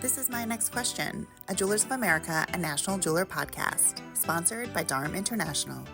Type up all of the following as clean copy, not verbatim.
This is My Next Question, a Jewelers of America and National Jeweler podcast, sponsored by Darm International.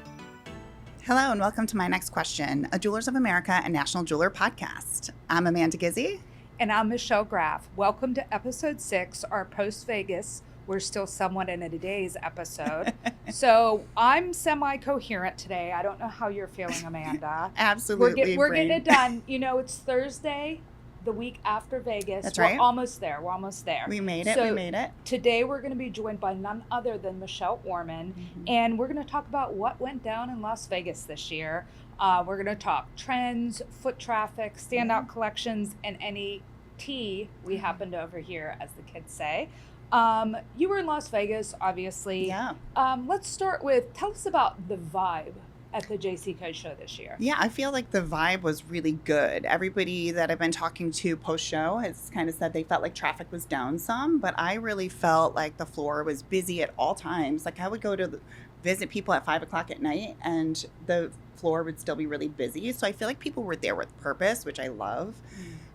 Hello and welcome to My Next Question, a Jewelers of America and National Jeweler podcast. I'm Amanda Gizzi. And I'm Michelle Graff. Welcome to episode 6, our post-Vegas. We're still somewhat in a today's episode. So I'm semi-coherent today. I don't know how you're feeling, Amanda. Absolutely. We're getting it done. You know, it's Thursday, the week after Vegas. That's right. We're almost there. We made it. Today we're going to be joined by none other than Michelle Orman. And we're going to talk about what went down in Las Vegas this year. We're going to talk trends, foot traffic, standout collections, and any tea we happen to overhear, as the kids say. You were in Las Vegas, obviously. Yeah. Let's start with, tell us about the vibe at the JCK show this year. Yeah, I feel like the vibe was really good. Everybody that I've been talking to post-show has kind of said they felt like traffic was down some, but I really felt like the floor was busy at all times. Like I would go to visit people at 5 o'clock at night and the floor would still be really busy. So I feel like people were there with purpose, which I love.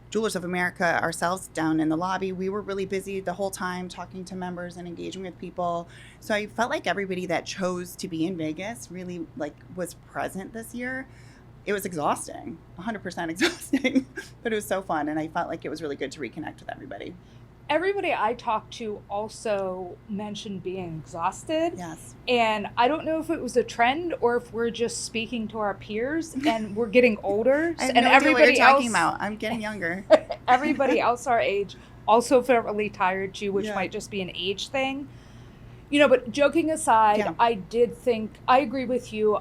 Jewelers of America ourselves down in the lobby, we were really busy the whole time talking to members and engaging with people. So I felt like everybody that chose to be in Vegas really was present this year. It was exhausting, 100% exhausting, but it was so fun. And I felt like it was really good to reconnect with everybody. Everybody I talked to also mentioned being exhausted. Yes. And I don't know if it was a trend or if we're just speaking to our peers and we're getting older. I have and no idea everybody what you're talking else, about. I'm getting younger. Everybody else our age also felt really tired too, which Yeah. might just be an age thing. You know, but joking aside, Yeah. I agree with you.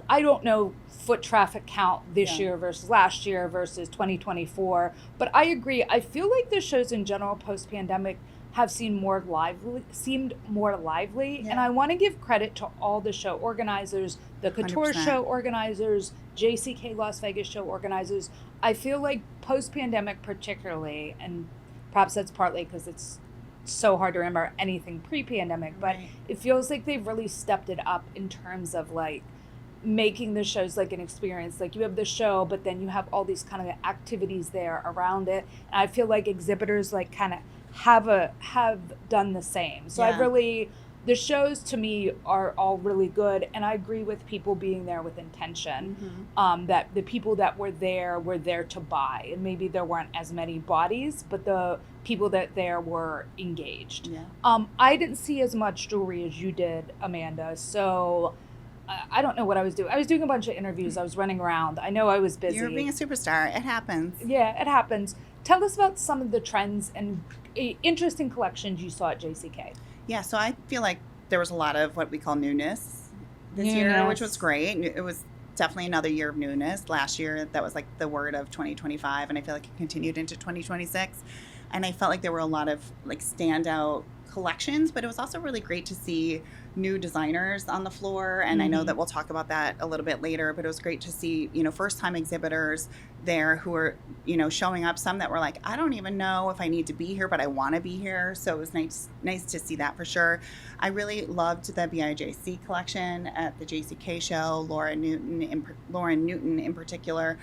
I don't know foot traffic count this year versus last year versus 2024, but I agree. I feel like the shows in general post-pandemic have seemed more lively, and I want to give credit to all the show organizers, the Couture 100%. show organizers, JCK Las Vegas show organizers. I feel like post-pandemic particularly, and perhaps that's partly because it's so hard to remember anything pre-pandemic, but it feels like they've really stepped it up in terms of like making the shows like an experience. Like you have the show, but then you have all these kind of activities there around it. And I feel like exhibitors like kind of have done the same. So the shows to me are all really good. And I agree with people being there with intention, that the people that were there to buy. And maybe there weren't as many bodies, but the people that there were engaged. Yeah. I didn't see as much jewelry as you did, Amanda. So I don't know what I was doing. I was doing a bunch of interviews. I was running around. I know I was busy. You're being a superstar. It happens. Yeah, it happens. Tell us about some of the trends and interesting collections you saw at JCK. Yeah, so I feel like there was a lot of what we call newness this year, which was great. It was definitely another year of newness. Last year, that was like the word of 2025, and I feel like it continued into 2026. And I felt like there were a lot of like standout collections, but it was also really great to see new designers on the floor. And I know that we'll talk about that a little bit later, but it was great to see, first time exhibitors there who are, showing up, some that were like, I don't even know if I need to be here, but I want to be here. So it was nice to see that for sure. I really loved the BIJC collection at the JCK show. Lauren Newton in particular,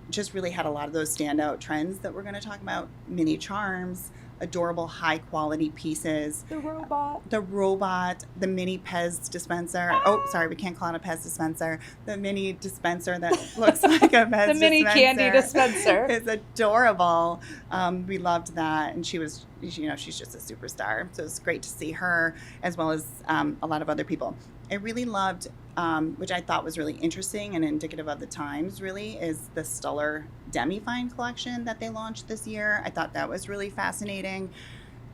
just really had a lot of those standout trends that we're going to talk about. Mini charms, adorable high quality pieces. The robot, the mini Pez dispenser. Oh, sorry, we can't call it a Pez dispenser. The mini dispenser that looks like a Pez dispenser. The mini candy dispenser. It's adorable. We loved that. And she was, she's just a superstar. So it's great to see her as well as a lot of other people. I really loved, which I thought was really interesting and indicative of the times really, is the Stuller Demi-Fine collection that they launched this year. I thought that was really fascinating.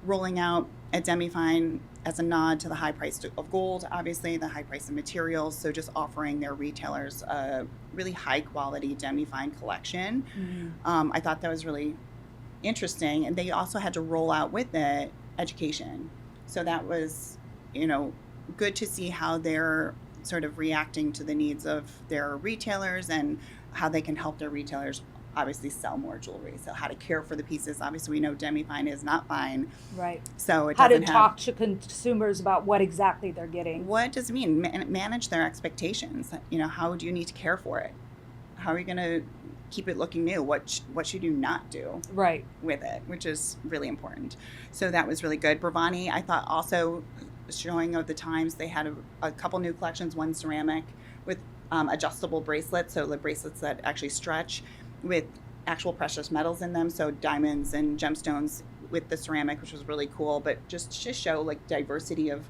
Rolling out a Demi-Fine as a nod to the high price of gold, obviously, the high price of materials. So just offering their retailers a really high quality Demi-Fine collection. I thought that was really interesting. And they also had to roll out with it education. So that was, good to see how they're sort of reacting to the needs of their retailers and how they can help their retailers obviously sell more jewelry. So how to care for the pieces. Obviously, we know Demi-Fine is not fine. Right. So it how doesn't to talk to consumers about what exactly they're getting. What does it mean? Manage their expectations. How do you need to care for it? How are you going to keep it looking new? What should you not do Right. with it, which is really important. So that was really good. Bravani, I thought, also showing of the times. They had a couple new collections, one ceramic with adjustable bracelets, so the bracelets that actually stretch with actual precious metals in them, so diamonds and gemstones with the ceramic, which was really cool. But just to show like diversity of,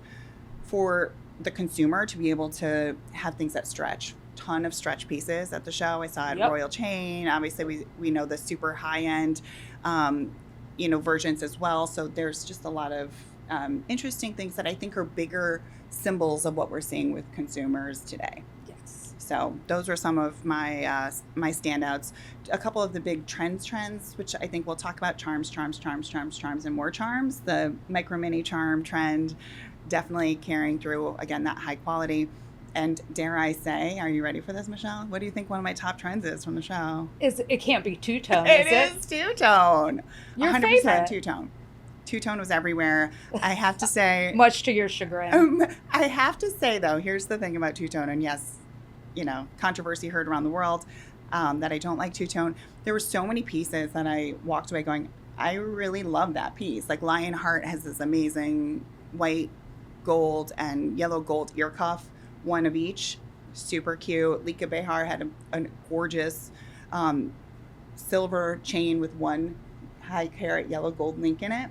for the consumer to be able to have things that stretch. Ton of stretch pieces at the show. I saw Yep. Royal Chain. Obviously, we know the super high end, versions as well. So there's just a lot of interesting things that I think are bigger symbols of what we're seeing with consumers today. Yes. So those were some of my my standouts. A couple of the big trends, which I think we'll talk about: charms, and more charms. The micro mini charm trend, definitely carrying through, again, that high quality. And dare I say, are you ready for this, Michelle? What do you think one of my top trends is from the show? It can't be two-tone, It is is two-tone. Your 100% favorite. two-tone. Two-tone was everywhere. I have to say. Much to your chagrin. I have to say, though, here's the thing about two-tone, and yes, controversy heard around the world, that I don't like two-tone. There were so many pieces that I walked away going, I really love that piece. Like Lionheart has this amazing white, gold, and yellow gold ear cuff, one of each, super cute. Lika Behar had a gorgeous silver chain with one high carat yellow gold link in it.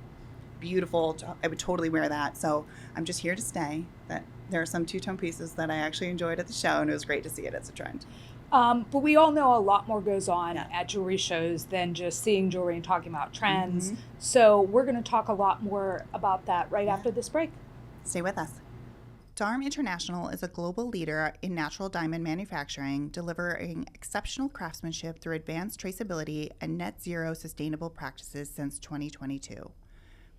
Beautiful. I would totally wear that. So I'm just here to say that there are some two-tone pieces that I actually enjoyed at the show, and it was great to see it as a trend. But we all know a lot more goes on Yeah. at jewelry shows than just seeing jewelry and talking about trends. Mm-hmm. So we're going to talk a lot more about that right after this break. Stay with us. DARM International is a global leader in natural diamond manufacturing, delivering exceptional craftsmanship through advanced traceability and net zero sustainable practices since 2022.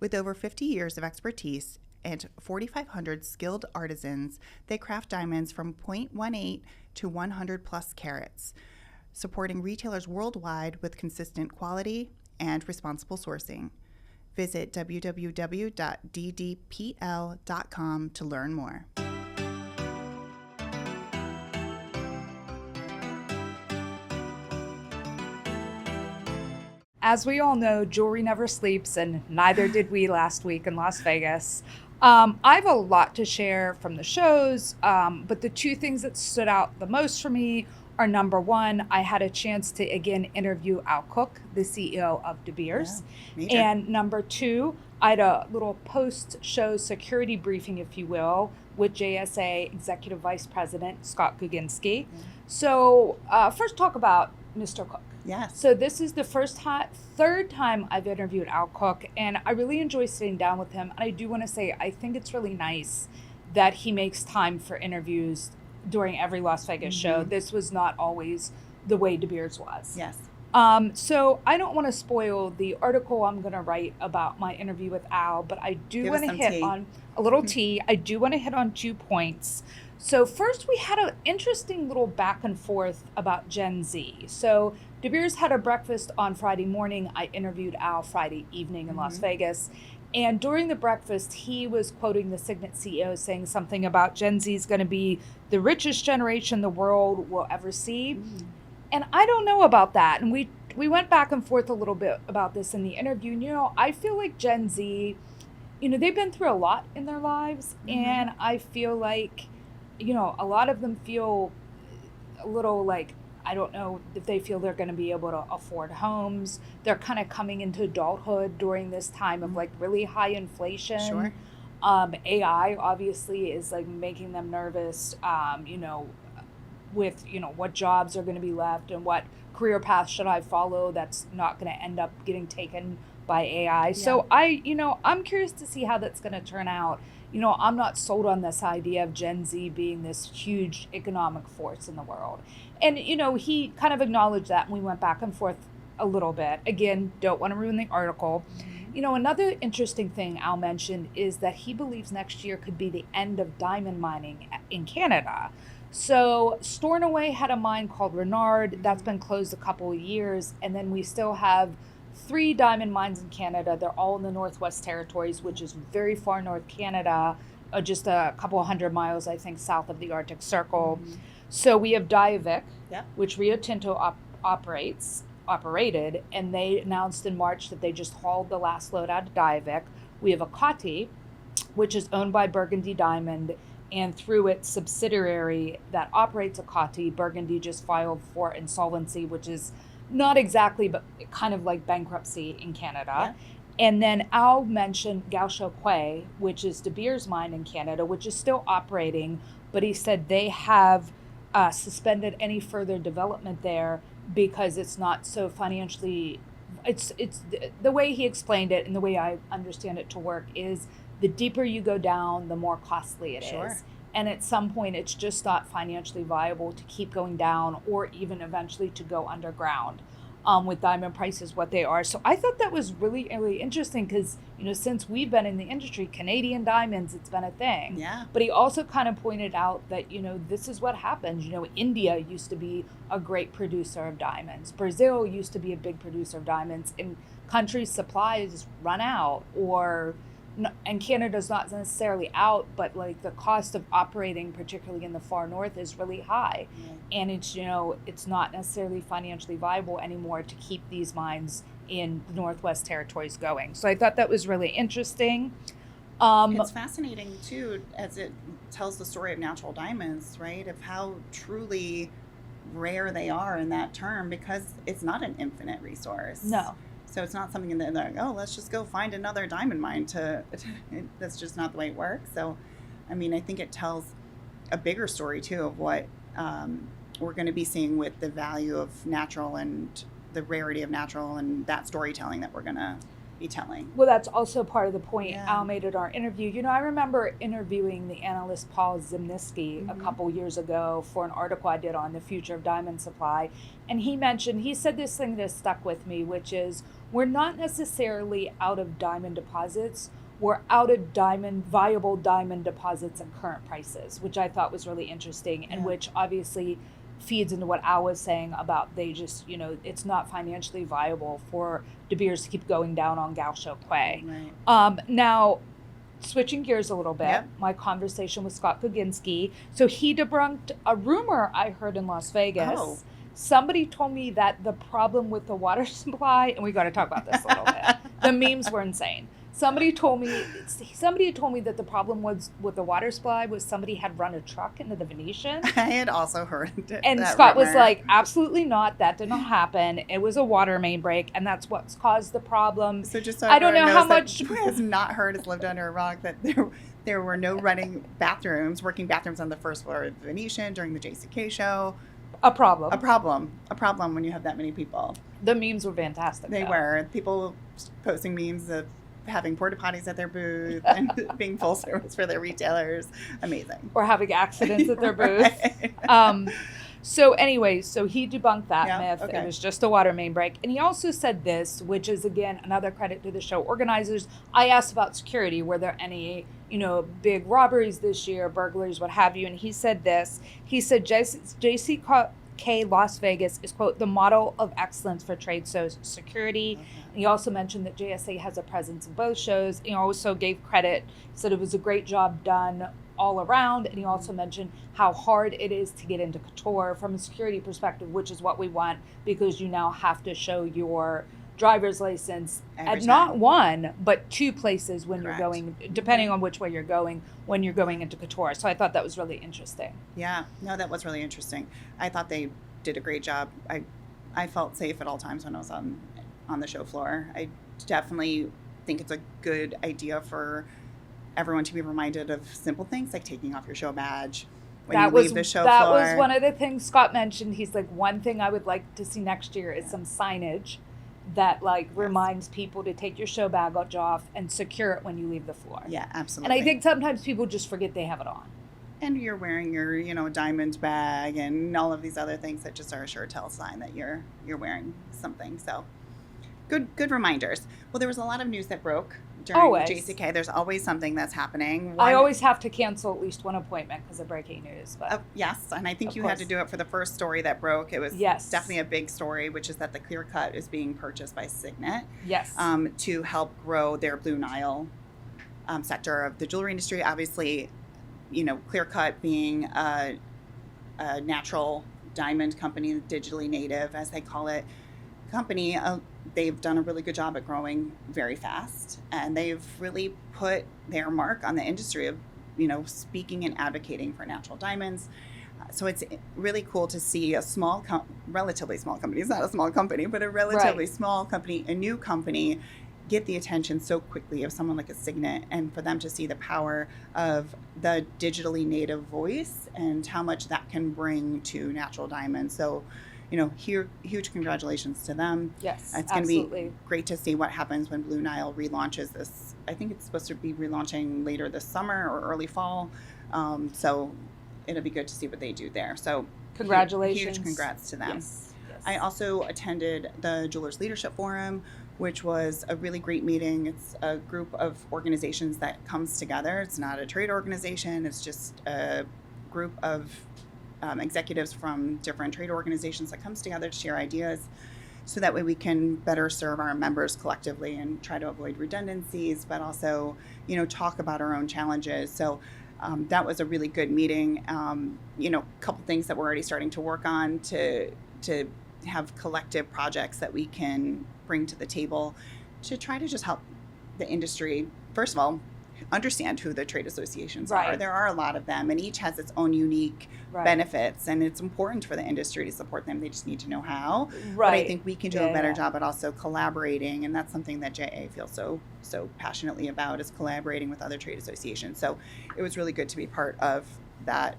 With over 50 years of expertise and 4,500 skilled artisans, they craft diamonds from 0.18 to 100 plus carats, supporting retailers worldwide with consistent quality and responsible sourcing. Visit www.ddpl.com to learn more. As we all know, jewelry never sleeps, and neither did we last week in Las Vegas. I have a lot to share from the shows, but the two things that stood out the most for me are, number one, I had a chance to again interview Al Cook, the CEO of De Beers. Yeah, major. And number two, I had a little post-show security briefing, if you will, with JSA Executive Vice President Scott Guginski. So first talk about Mr. Cook. Yes. So this is the third time I've interviewed Al Cook, and I really enjoy sitting down with him. And I do want to say, I think it's really nice that he makes time for interviews during every Las Vegas show. This was not always the way De Beers was. Yes. So I don't want to spoil the article I'm going to write about my interview with Al, but I do want to hit on a little tea. I do want to hit on 2 points. So first, we had an interesting little back and forth about Gen Z. So De Beers had a breakfast on Friday morning. I interviewed Al Friday evening in Las Vegas. And during the breakfast, he was quoting the Signet CEO saying something about Gen Z is going to be the richest generation the world will ever see. And I don't know about that. And we went back and forth a little bit about this in the interview. And, I feel like Gen Z, they've been through a lot in their lives. And I feel like, a lot of them feel a little like, I don't know if they feel they're going to be able to afford homes. They're kind of coming into adulthood during this time of like really high inflation. Sure. AI obviously is like making them nervous, with, what jobs are going to be left and what career path should I follow that's not going to end up getting taken by AI. Yeah. So I'm curious to see how that's going to turn out. I'm not sold on this idea of Gen Z being this huge economic force in the world. And, he kind of acknowledged that, and we went back and forth a little bit. Again, don't want to ruin the article. Another interesting thing Al mentioned is that he believes next year could be the end of diamond mining in Canada. So Stornoway had a mine called Renard that's been closed a couple of years, and then we still have 3 diamond mines in Canada. They're all in the Northwest Territories, which is very far north Canada, just a couple of 100 miles, I think, south of the Arctic Circle. So we have Diavik, which Rio Tinto operated, and they announced in March that they just hauled the last load out of Diavik. We have a Coty, which is owned by Burgundy Diamond, and through its subsidiary that operates a Coty, Burgundy just filed for insolvency, which is not exactly, but kind of like bankruptcy in Canada. Yeah. And then Al mentioned Gaucho Quay, which is De Beers mine in Canada, which is still operating, but he said they have suspended any further development there because it's not so financially. It's the way he explained it, and the way I understand it to work is the deeper you go down, the more costly it is. And at some point, it's just not financially viable to keep going down, or even eventually to go underground with diamond prices what they are. So I thought that was really, really interesting because, since we've been in the industry, Canadian diamonds, it's been a thing. Yeah. But he also kind of pointed out that, this is what happens. India used to be a great producer of diamonds. Brazil used to be a big producer of diamonds. And countries' supplies run out, and Canada's not necessarily out, but like the cost of operating, particularly in the far north, is really high. And it's, it's not necessarily financially viable anymore to keep these mines in the Northwest Territories going. So I thought that was really interesting. It's fascinating too, as it tells the story of natural diamonds, right? Of how truly rare they are in that term, because it's not an infinite resource. No. So it's not something that they're like, oh, let's just go find another diamond mine that's just not the way it works. So, I think it tells a bigger story too of what we're going to be seeing with the value of natural and the rarity of natural and that storytelling that we're going to be telling. Well, that's also part of the point Al Yeah. made at our interview. I remember interviewing the analyst Paul Zimnisky a couple years ago for an article I did on the future of diamond supply. And he said this thing that stuck with me, which is, we're not necessarily out of diamond deposits. We're out of viable diamond deposits at current prices, which I thought was really interesting, and which obviously feeds into what Al was saying about they just, it's not financially viable for De Beers to keep going down on Gaucho Quay. Right. Now, switching gears a little bit, Yep. my conversation with Scott Koginski. So he debunked a rumor I heard in Las Vegas. Oh. Somebody told me that the problem with the water supply, and we got to talk about this a little bit. The memes were insane. Somebody told me that the problem was with the water supply was somebody had run a truck into the Venetian. I had also heard it. And Scott was like, absolutely not. That did not happen. It was a water main break, and that's what's caused the problem. So just so I don't know everyone how knows much. that has not heard, has lived under a rock, that there were no working bathrooms on the first floor of the Venetian during the JCK show. A problem. A problem when you have that many people. The memes were fantastic. They were. People posting memes of having porta potties at their booth and being full service for their retailers. Amazing. Or having accidents at their booth. Right. So anyway, so he debunked that myth. Okay. It was just a water main break. And he also said this, which is, again, another credit to the show organizers. I asked about security. Were there any, big robberies this year, burglaries, what have you? And he said this. He said JCK Las Vegas is, quote, the model of excellence for trade shows security. Okay. He also mentioned that JSA has a presence in both shows. He also gave credit, said it was a great job done all around, and he also mentioned how hard it is to get into couture from a security perspective, which is what we want, because you now have to show your driver's license at not one but two places when Correct. You're going, depending on which way you're going, when you're going into couture. So I thought that was really interesting. Yeah, no, that was really interesting. I thought they did a great job. I felt safe at all times when I was on the show floor. I definitely think it's a good idea for everyone to be reminded of simple things like taking off your show badge when you leave the show floor. That was one of the things Scott mentioned. He's like, one thing I would like to see next year is some signage that reminds people to take your show badge off and secure it when you leave the floor. Yeah, absolutely. And I think sometimes people just forget they have it on. And you're wearing your, diamond bag and all of these other things that just are a sure tell sign that you're wearing something. So good reminders. Well, there was a lot of news that broke during Always. JCK. There's always something that's happening. I always have to cancel at least one appointment because of breaking news. But yes, and I think you had to do it for the first story that broke. It was definitely a big story, which is that the Clear Cut is being purchased by Signet. Yes. To help grow their Blue Nile sector of the jewelry industry. Obviously, Clear Cut being a natural diamond company, digitally native, as they call it, company. They've done a really good job at growing very fast, and they've really put their mark on the industry of, speaking and advocating for natural diamonds. So it's really cool to see a relatively small company. It's not a small company, but a relatively small company, a new company, get the attention so quickly of someone like a Signet, and for them to see the power of the digitally native voice and how much that can bring to natural diamonds. So, huge congratulations to them. Yes, it's going to be great to see what happens when Blue Nile relaunches this. I think it's supposed to be relaunching later this summer or early fall. So it'll be good to see what they do there. So congratulations. Huge congrats to them. Yes. I also attended the Jewelers Leadership Forum, which was a really great meeting. It's a group of organizations that comes together. It's not a trade organization. It's just a group of executives from different trade organizations that comes together to share ideas, so that way we can better serve our members collectively and try to avoid redundancies, but also, talk about our own challenges. So that was a really good meeting. A couple things that we're already starting to work on to have collective projects that we can bring to the table to try to just help the industry, first of all, understand who the trade associations are. There are a lot of them, and each has its own unique benefits, and it's important for the industry to support them. They just need to know how. But I think we can do a better job at also collaborating, and that's something that JA feels so passionately about, is collaborating with other trade associations. So it was really good to be part of that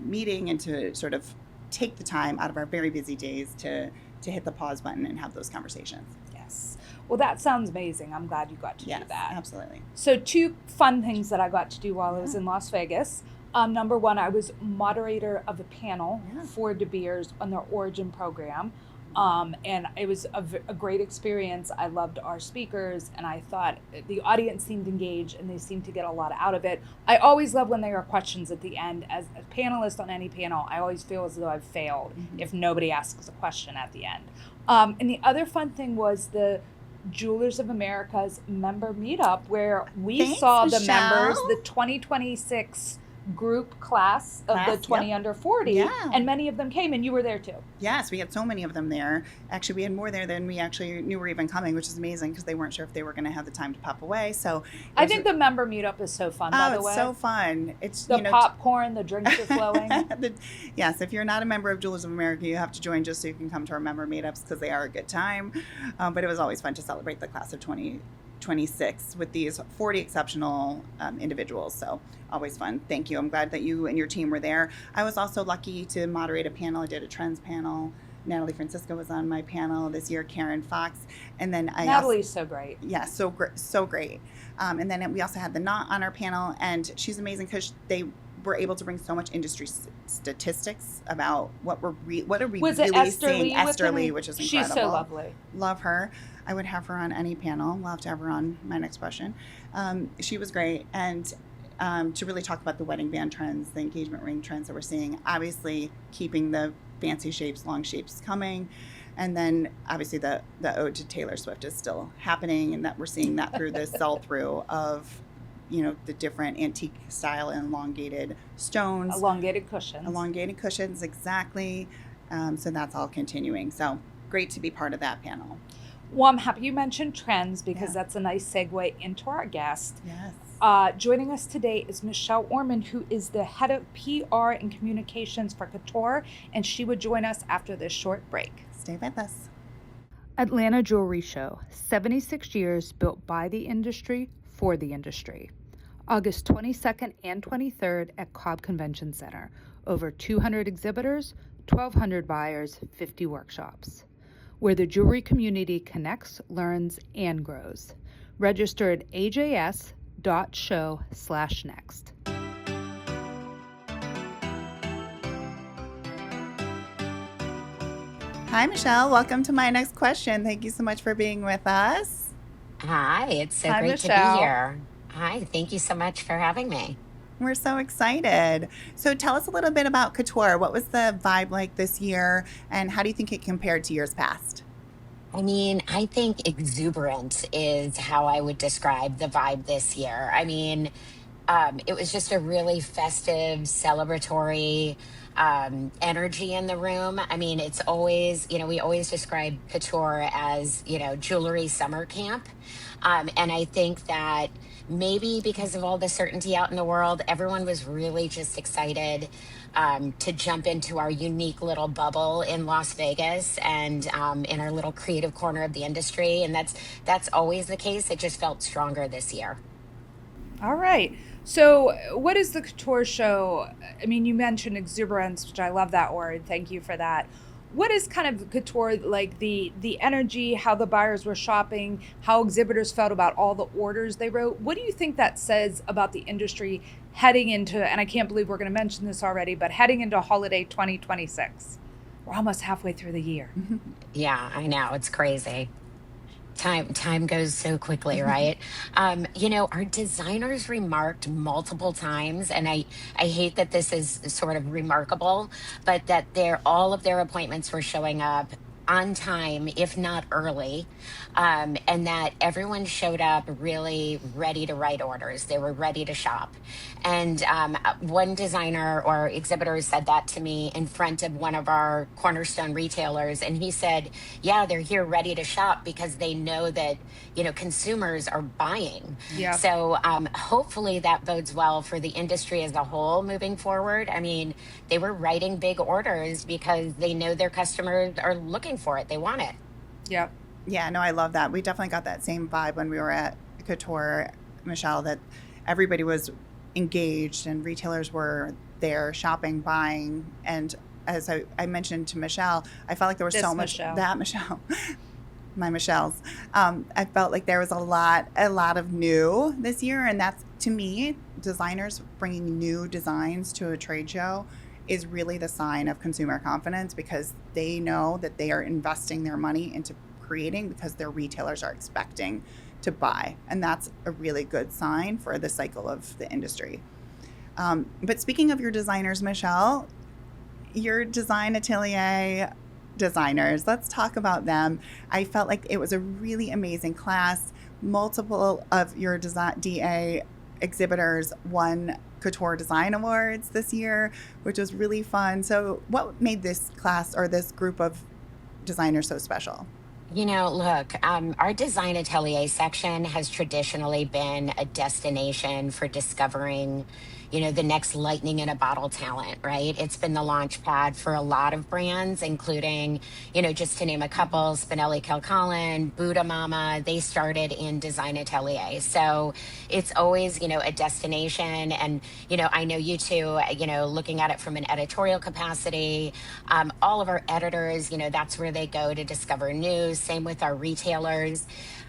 meeting, and to sort of take the time out of our very busy days to hit the pause button and have those conversations. Yes. Well, that sounds amazing. I'm glad you got to do that. Absolutely. So 2 fun things that I got to do while I was in Las Vegas. Number one, I was moderator of a panel for De Beers on their Origin program. And it was a great experience. I loved our speakers, and I thought the audience seemed engaged, and they seemed to get a lot out of it. I always love when there are questions at the end. As a panelist on any panel, I always feel as though I've failed if nobody asks a question at the end. And the other fun thing was the Jewelers of America's member meetup, where we saw the members, the 2026 group class of the 20 under 40, and many of them came, and you were there too. Yes, we had so many of them there. Actually, we had more there than we actually knew were even coming, which is amazing, because they weren't sure if they were going to have the time to pop away. So I think the member meetup is so fun, by the way. It's so fun. It's the popcorn, the drinks are flowing. Yes, if you're not a member of Jewelers of America, you have to join just so you can come to our member meetups, because they are a good time. But it was always fun to celebrate the class of 2026 with these 40 exceptional individuals. So always fun. Thank you. I'm glad that you and your team were there. I was also lucky to moderate a panel. I did a trends panel. Natalie Francisco was on my panel this year, Karen Fox. And then Natalie's so great. Yeah, so great. And then we also had the Knot on our panel, and she's amazing because they were able to bring so much industry statistics about what are we was really Esther seeing. Lee Esther Lee, which is incredible. She's so lovely. Love her. I would have her on any panel. We'll have to have her on my next question. She was great. And to really talk about the wedding band trends, the engagement ring trends that we're seeing, obviously keeping the fancy shapes, long shapes coming. And then obviously the ode to Taylor Swift is still happening, and that we're seeing that through the sell-through of, the different antique style and elongated stones. Elongated cushions, exactly. So that's all continuing. So great to be part of that panel. Well, I'm happy you mentioned trends, because that's a nice segue into our guest. Yes. Joining us today is Michelle Orman, who is the head of PR and communications for Couture, and she would join us after this short break. Stay with us. Atlanta Jewelry Show, 76 years built by the industry for the industry. August 22nd and 23rd at Cobb Convention Center. Over 200 exhibitors, 1,200 buyers, 50 workshops. Where the jewelry community connects, learns, and grows. Register at ajs.show/next. Hi, Michelle. Welcome to My Next Question. Thank you so much for being with us. Hi, it's so great Michelle. to be here. Hi, thank you so much for having me. We're so excited. So tell us a little bit about Couture. What was the vibe like this year, and how do you think it compared to years past? I mean, I think exuberant is how I would describe the vibe this year. I mean, It was just a really festive, celebratory energy in the room. I mean, it's always, we always describe couture as, jewelry summer camp. And I think that maybe because of all the certainty out in the world, everyone was really just excited to jump into our unique little bubble in Las Vegas and in our little creative corner of the industry. And that's always the case. It just felt stronger this year. All right. So, what is the couture show? I mean, you mentioned exuberance, which I love that word. Thank you for that. What is kind of couture like the energy, how the buyers were shopping, how exhibitors felt about all the orders they wrote? What do you think that says about the industry heading into, and I can't believe we're going to mention this already, but heading into holiday 2026? We're almost halfway through the year. Yeah, I know. It's crazy. Time goes so quickly, right? Our designers remarked multiple times, and I hate that this is sort of remarkable, but that all of their appointments were showing up on time, if not early, and that everyone showed up really ready to write orders. They were ready to shop. And one designer or exhibitor said that to me in front of one of our cornerstone retailers, and he said, yeah, they're here ready to shop because they know that consumers are buying. Yeah. So hopefully that bodes well for the industry as a whole moving forward. I mean, they were writing big orders because they know their customers are looking for it. They want it. Yep. Yeah, no, I love that. We definitely got that same vibe when we were at Couture, Michelle, that everybody was engaged and retailers were there shopping, buying. And as I mentioned to Michelle, I felt like there was so much Michelle. that Michelle, my Michelle's. I felt like there was a lot of new this year. And that's, to me, designers bringing new designs to a trade show is really the sign of consumer confidence, because they know that they are investing their money into creating because their retailers are expecting to buy. And that's a really good sign for the cycle of the industry. But speaking of your designers, Michelle, your design atelier designers, let's talk about them. I felt like it was a really amazing class. Multiple of your DA exhibitors won Couture Design Awards this year, which was really fun. So what made this class or this group of designers so special? Look, our design atelier section has traditionally been a destination for discovering, the next lightning in a bottle talent, right? It's been the launch pad for a lot of brands, including, just to name a couple, Spinelli Kilcullen, Buddha Mama, they started in design atelier. So it's always, a destination. And, I know you two, looking at it from an editorial capacity, all of our editors, that's where they go to discover news. Same with our retailers.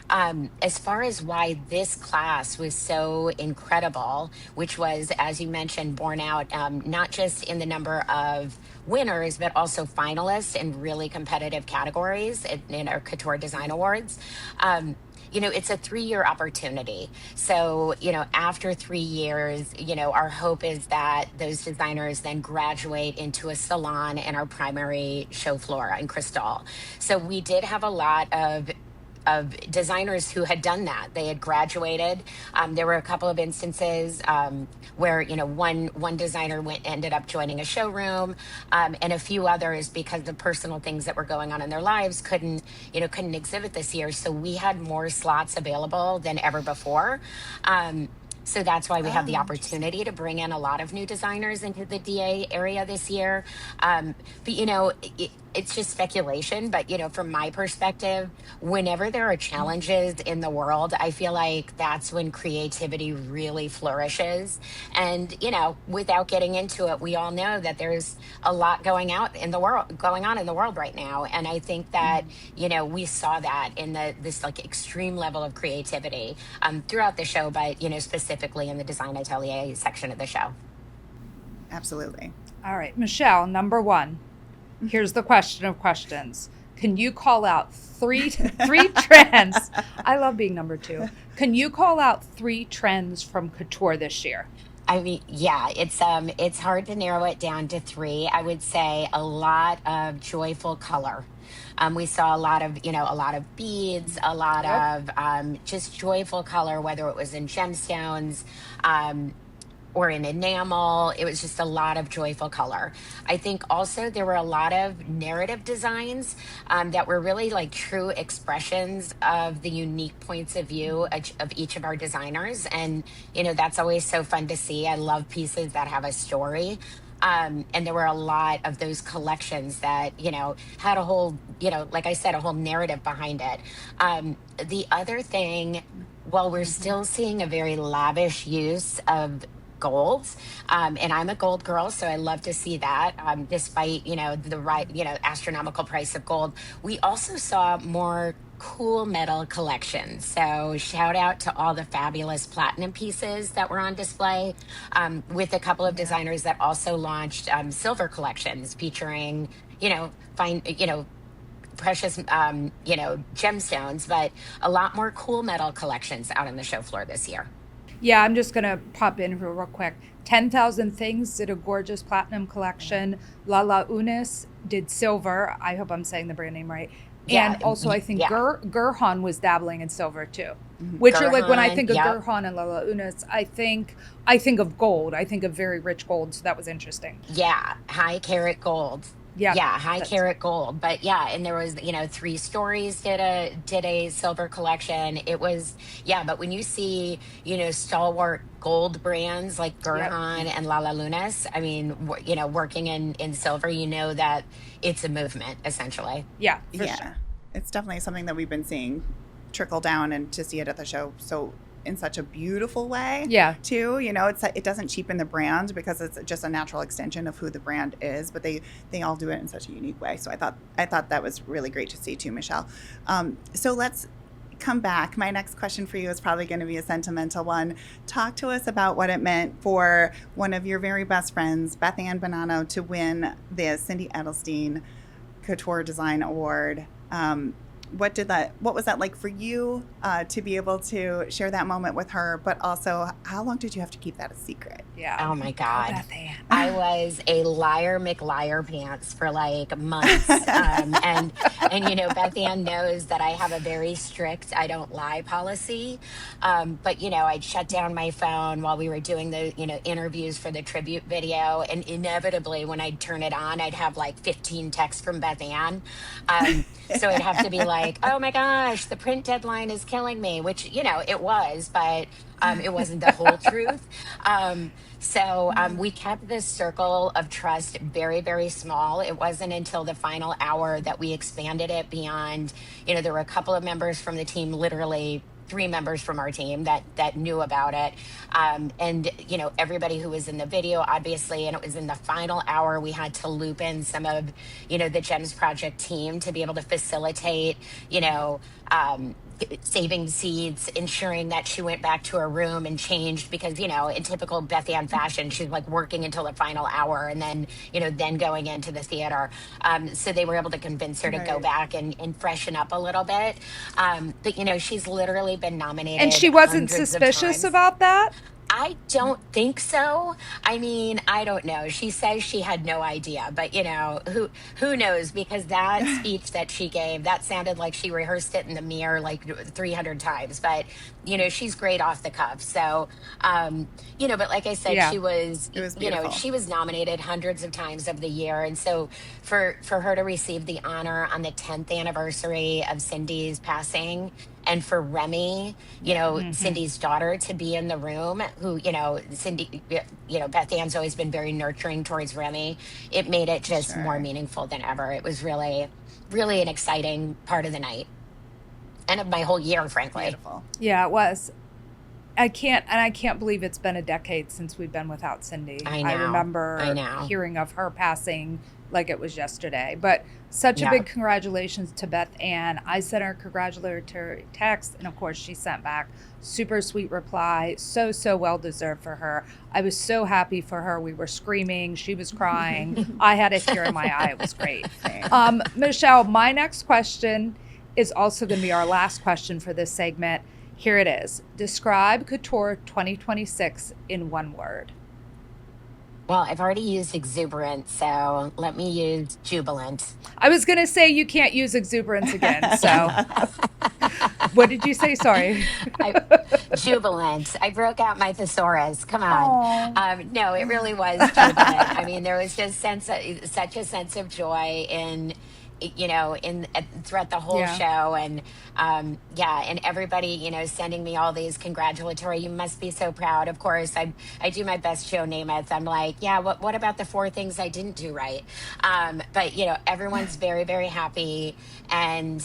As far as why this class was so incredible, which was, as you mentioned, borne out not just in the number of winners, but also finalists in really competitive categories in our Couture Design Awards. It's a 3-year opportunity. So, after 3 years, our hope is that those designers then graduate into a salon in our primary show floor in Crystal. So we did have a lot of designers who had done that. They had graduated. There were a couple of instances where one designer ended up joining a showroom, and a few others, because of personal things that were going on in their lives, couldn't exhibit this year. So we had more slots available than ever before. So that's why we have the opportunity to bring in a lot of new designers into the DA area this year. But it's just speculation. But from my perspective, whenever there are challenges in the world, I feel like that's when creativity really flourishes. And without getting into it, we all know that there's a lot going on in the world right now. And I think that we saw that in this like extreme level of creativity throughout the show, but specifically in the design atelier section of the show. Absolutely. All right, Michelle, number one. Here's the question of questions. Can you call out three trends? I love being number two. Can you call out 3 trends from couture this year? I mean, yeah, it's hard to narrow it down to 3. I would say a lot of joyful color. We saw a lot of beads, a lot of just joyful color, whether it was in gemstones, or in enamel. It was just a lot of joyful color. I think also there were a lot of narrative designs that were really like true expressions of the unique points of view of each of our designers. And, that's always so fun to see. I love pieces that have a story. And there were a lot of those collections that, had a whole, like I said, a whole narrative behind it. The other thing, while we're still seeing a very lavish use of golds, and I'm a gold girl, so I love to see that, despite, the right, astronomical price of gold, we also saw more cool metal collections. So shout out to all the fabulous platinum pieces that were on display, with a couple of designers that also launched silver collections featuring, fine, precious, gemstones, but a lot more cool metal collections out on the show floor this year. Yeah, I'm just going to pop in here real quick. 10,000 Things did a gorgeous platinum collection. La La Unis did silver. I hope I'm saying the brand name right. Yeah, And also, I think yeah. Gurhan was dabbling in silver too. Which are like when I Gurhan, think of yep. Gurhan and La La Unis, I think of gold. I think of very rich gold. So that was interesting. Yeah, high carat gold. Yeah, Yeah, high that's- carat gold. But yeah, and there was, 3 Stories did a silver collection. It was, yeah, but when you see, stalwart gold brands like Gurhan and Lala Lunas, I mean, working in silver, that it's a movement essentially. Yeah, for Yeah, sure. it's definitely something that we've been seeing trickle down, and to see it at the show so in such a beautiful way. Yeah. Too, it doesn't cheapen the brand because it's just a natural extension of who the brand is, but they all do it in such a unique way. So I thought that was really great to see too, Michelle. So let's come back. My next question for you is probably going to be a sentimental one. Talk to us about what it meant for one of your very best friends, Beth Anne Bonanno, to win the Cindy Edelstein Couture Design Award. What was that like for you, to be able to share that moment with her, but also how long did you have to keep that a secret? Yeah. Oh my God. Beth Anne. I was a liar McLiar pants for like months. And Beth Ann knows that I have a very strict I don't lie policy. But I'd shut down my phone while we were doing the, interviews for the tribute video. And inevitably when I'd turn it on, I'd have like 15 texts from Beth Ann. So it'd have to be like, oh my gosh, the print deadline is killing me, which, it was, but it wasn't the whole truth. So we kept this circle of trust very, very small. It wasn't until the final hour that we expanded it beyond, there were a couple of members from the team, literally 3 members from our team that knew about it. And everybody who was in the video, obviously, and it was in the final hour, we had to loop in some of, the GEMS project team to be able to facilitate, saving seats, ensuring that she went back to her room and changed because, in typical Beth Ann fashion, she's like working until the final hour and then, then going into the theater. So they were able to convince her to go back and freshen up a little bit. But, she's literally been nominated. And she wasn't hundreds of suspicious times. about that? I don't think so. I mean, I don't know. She says she had no idea, but who knows? Because that speech that she gave, that sounded like she rehearsed it in the mirror like 300 times. But she's great off the cuff. So, but like I said, she was, It was beautiful. she was nominated hundreds of times of the year, and so for her to receive the honor on the 10th anniversary of Cindy's passing. And for Remy, Cindy's daughter, to be in the room, who, Cindy, Beth Ann's always been very nurturing towards Remy. It made it just more meaningful than ever. It was really, really an exciting part of the night and of my whole year, frankly. Beautiful. Yeah, it was. I can't believe it's been a decade since we've been without Cindy. I know. I remember hearing of her passing like it was yesterday. But such a big congratulations to Beth Ann. I sent her a congratulatory text, and of course she sent back super sweet reply. So well deserved for her. I was so happy for her. We were screaming. She was crying. I had a tear in my eye. It was great. Michelle, my next question is also going to be our last question for this segment. Here it is. Describe Couture 2026 in one word. Well, I've already used exuberant, so let me use jubilant. I was going to say you can't use exuberance again, so. What did you say? Sorry. I, jubilant. I broke out my thesaurus. Come on. Oh, No, it really was jubilant. I mean, there was just such a sense of joy throughout the whole yeah. show, and yeah, and everybody, sending me all these congratulatory. You must be so proud. Of course, I do my best, Joe Namath. I'm like, yeah. What about the 4 things I didn't do right? But everyone's very, very happy, and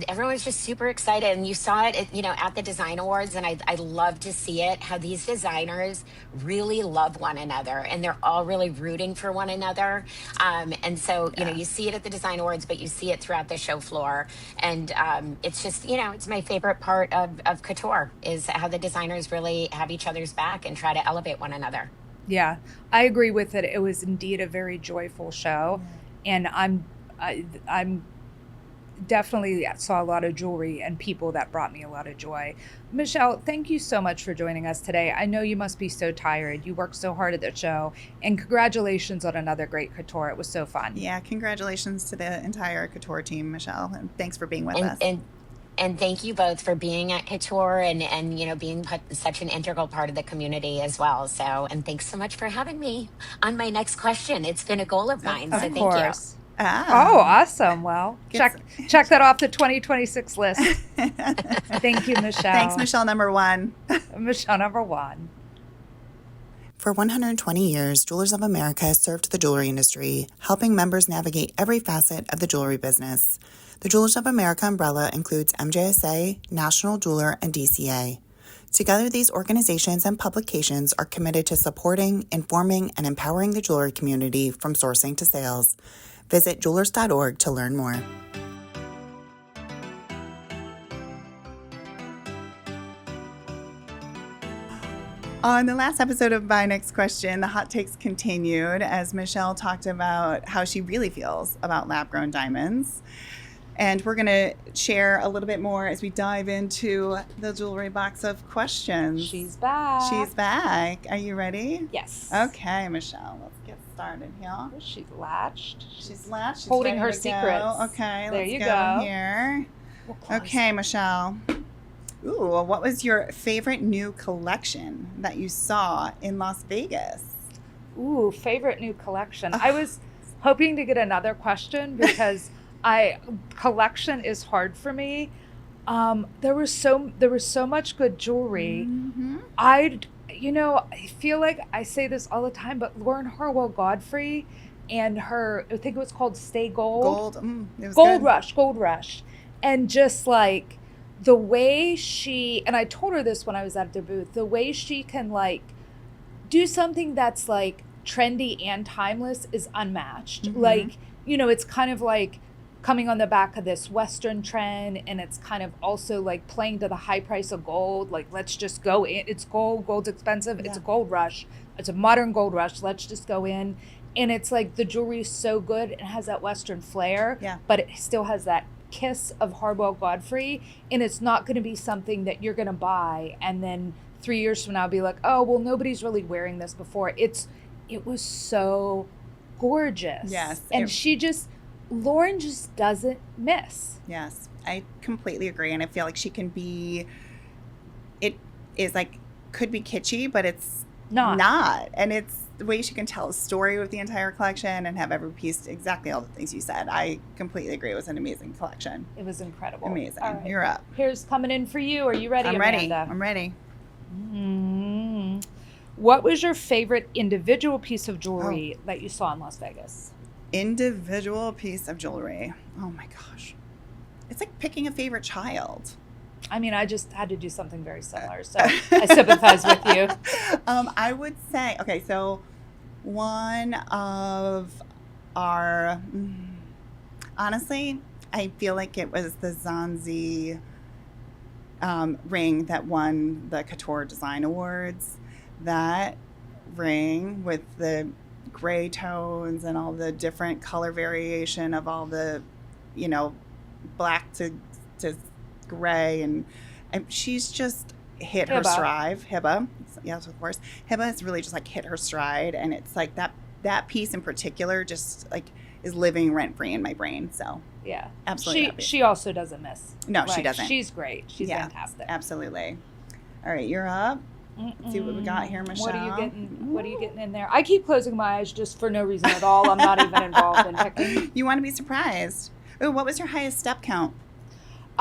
everyone's just super excited, and you saw it at the design awards, and I love to see it, how these designers really love one another, and they're all really rooting for one another. And so you see it at the design awards, but you see it throughout the show floor, and it's just it's my favorite part of couture, is how the designers really have each other's back and try to elevate one another. Yeah, I agree with it. It was indeed a very joyful show, and I'm definitely saw a lot of jewelry and people that brought me a lot of joy. Michelle, thank you so much for joining us today. I know you must be so tired. You worked so hard at the show, and congratulations on another great couture. It was so fun. Yeah, congratulations to the entire Couture team, Michelle, and thanks for being with us. And thank you both for being at Couture and being such an integral part of the community as well. So, and thanks so much for having me on my next question. It's been a goal of mine. So thank you. Oh, awesome. Well, check that off the 2026 list. Thank you, Michelle. Thanks, Michelle number 1. Michelle number 1. For 120 years, Jewelers of America has served the jewelry industry, helping members navigate every facet of the jewelry business. The Jewelers of America umbrella includes MJSA, National Jeweler, and DCA. Together, these organizations and publications are committed to supporting, informing, and empowering the jewelry community from sourcing to sales. Visit jewelers.org to learn more. On the last episode of My Next Question, the hot takes continued as Michelle talked about how she really feels about lab-grown diamonds. And we're going to share a little bit more as we dive into the jewelry box of questions. She's back. She's back. Are you ready? Yes. Okay, Michelle, let's get started here. She's latched. She's latched. She's holding ready her to secrets. go. Okay, there let's you go here. Okay, Michelle. Ooh, what was your favorite new collection that you saw in Las Vegas? Ooh, favorite new collection. I was hoping to get another question because collection is hard for me. There was so much good jewelry. Mm-hmm. I feel like I say this all the time, but Lauren Harwell Godfrey and her, I think it was called Stay Gold. It was Gold good. Rush. And just like the way she, and I told her this when I was at the booth, the way she can like do something that's like trendy and timeless is unmatched. Mm-hmm. Like, it's kind of like coming on the back of this Western trend, and it's kind of also like playing to the high price of gold. Like, let's just go in. It's gold. Gold's expensive. Yeah. It's a gold rush. It's a modern gold rush. Let's just go in. And it's like the jewelry is so good. It has that Western flair, but it still has that kiss of Harwell Godfrey. And it's not going to be something that you're going to buy and then 3 years from now be like, oh, well, nobody's really wearing this before. It was so gorgeous. Yes. And Lauren just doesn't miss. Yes, I completely agree. And I feel like she can be, it is like, could be kitschy, but it's not. And it's the way she can tell a story with the entire collection and have every piece exactly all the things you said. I completely agree. It was an amazing collection. It was incredible. Amazing. All right. You're up. Here's coming in for you. Are you ready, Amanda? I'm ready. Mm-hmm. What was your favorite individual piece of jewelry that you saw in Las Vegas? Individual piece of jewelry. Oh my gosh. It's like picking a favorite child. I mean, I just had to do something very similar, so I sympathize with you. I would say, okay, so one of our, honestly, I feel like it was the Zanzi ring that won the Couture Design Awards. That ring with the gray tones and all the different color variation of all the, black to gray, and she's just hit her stride. Hiba, yes, of course. Hiba has really just like hit her stride, and it's like that piece in particular just like is living rent free in my brain. So Yeah. absolutely. happy. She also doesn't miss. No, she doesn't. She's great. She's Yeah, fantastic. Absolutely. All right, you're up. Let's see what we got here, Michelle. What are you getting? What are you getting in there? I keep closing my eyes just for no reason at all. I'm not even involved in picking. You want to be surprised. Oh, what was your highest step count?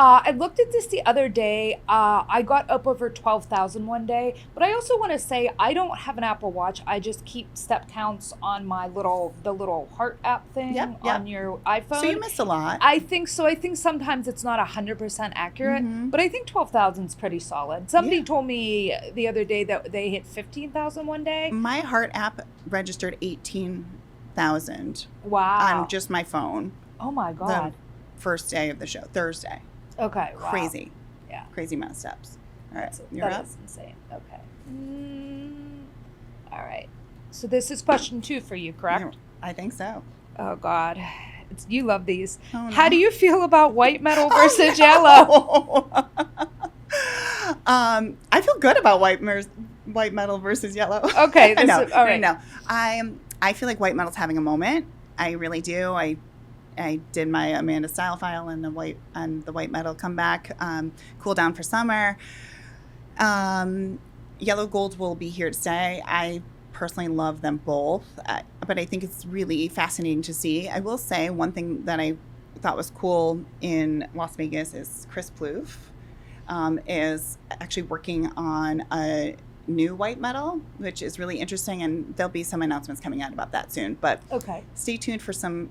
I looked at this the other day. I got up over 12,000 one day, but I also want to say I don't have an Apple Watch. I just keep step counts on my the little heart app thing Yep. on your iPhone. So you missed a lot. I think so. I think sometimes it's not 100% accurate, but I think 12,000 is pretty solid. Somebody told me the other day that they hit 15,000 one day. My heart app registered 18,000 Wow. on just my phone. Oh my God. The first day of the show, Thursday. Okay. Wow. Crazy. Yeah. Crazy amount of steps. All right. You're That up. is insane. Okay. All right. So this is question 2 for you, correct? I think so. Oh God. You love these. Oh, no. How do you feel about white metal versus yellow? I feel good about white metal versus yellow. Okay. All right. No. I feel like white metal's having a moment. I really do. I did my Amanda style file and the white metal comeback, cool down for summer. Yellow gold will be here to stay. I personally love them both, but I think it's really fascinating to see. I will say one thing that I thought was cool in Las Vegas is Chris Plouffe is actually working on a new white metal, which is really interesting, and there'll be some announcements coming out about that soon. But Okay. stay tuned for some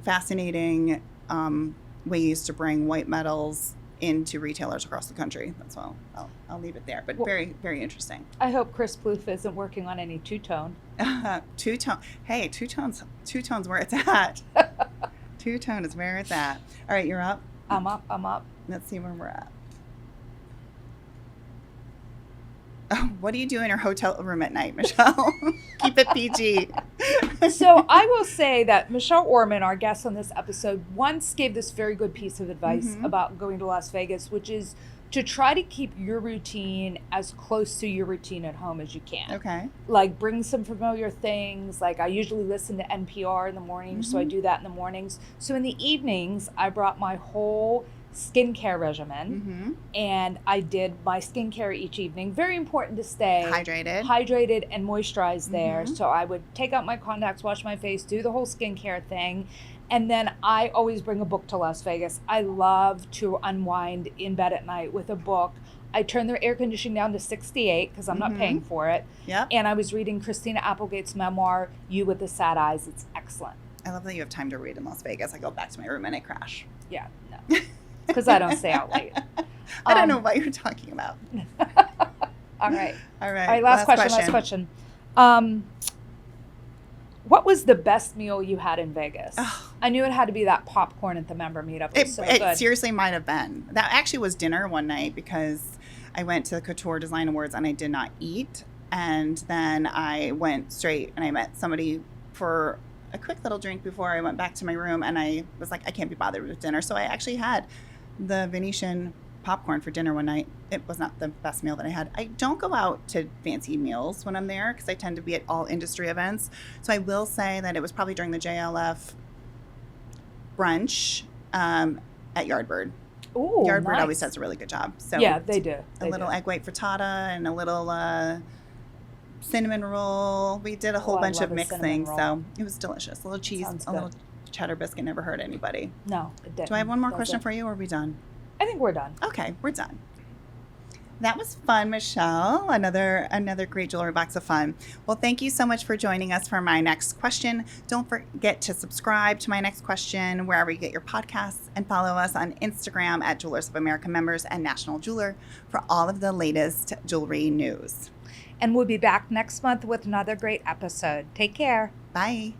fascinating ways to bring white metals into retailers across the country. That's all. I'll leave it there. But very, very interesting. I hope Chris Plouffe isn't working on any two-tone. Two-tone. Hey, two-tone's where it's at. Two-tone is where it's at. All right, you're up. I'm up. Let's see where we're at. Oh, what do you do in your hotel room at night, Michelle? Keep it PG. So I will say that Michelle Orman, our guest on this episode, once gave this very good piece of advice about going to Las Vegas, which is to try to keep your routine as close to your routine at home as you can. Okay. Like bring some familiar things. Like I usually listen to NPR in the mornings, so I do that in the mornings. So in the evenings, I brought my whole skincare regimen and I did my skincare each evening. Very important to stay hydrated and moisturized there. So I would take out my contacts, wash my face, do the whole skincare thing. And then I always bring a book to Las Vegas. I love to unwind in bed at night with a book. I turn the air conditioning down to 68 because I'm not paying for it. Yep. And I was reading Christina Applegate's memoir, You with the Sad Eyes. It's excellent. I love that you have time to read in Las Vegas. I go back to my room and I crash. Yeah, no. Because I don't stay out late. I don't know what you're talking about. All right. All right. Last question. What was the best meal you had in Vegas? Oh. I knew it had to be that popcorn at the member meetup. It was so good. It seriously might have been. That actually was dinner one night because I went to the Couture Design Awards and I did not eat. And then I went straight and I met somebody for a quick little drink before I went back to my room. And I was like, I can't be bothered with dinner. So I actually had the Venetian popcorn for dinner one night. It was not the best meal that I had. I don't go out to fancy meals when I'm there because I tend to be at all industry events. So I will say that it was probably during the JLF brunch at Yardbird. Ooh, Yardbird nice. always does a really good job. So yeah, they do. A little egg white frittata and a little cinnamon roll. We did a whole bunch of mixed things, so it was delicious. A little cheese, a little cheddar biscuit never hurt anybody. No, it didn't. Do I have one more question for you, or are we done? I think we're done. Okay, we're done. That was fun, Michelle. Another great jewelry box of fun. Well, thank you so much for joining us for my next question. Don't forget to subscribe to my next question wherever you get your podcasts, and follow us on Instagram at Jewelers of America Members and National Jeweler for all of the latest jewelry news. And we'll be back next month with another great episode. Take care. Bye.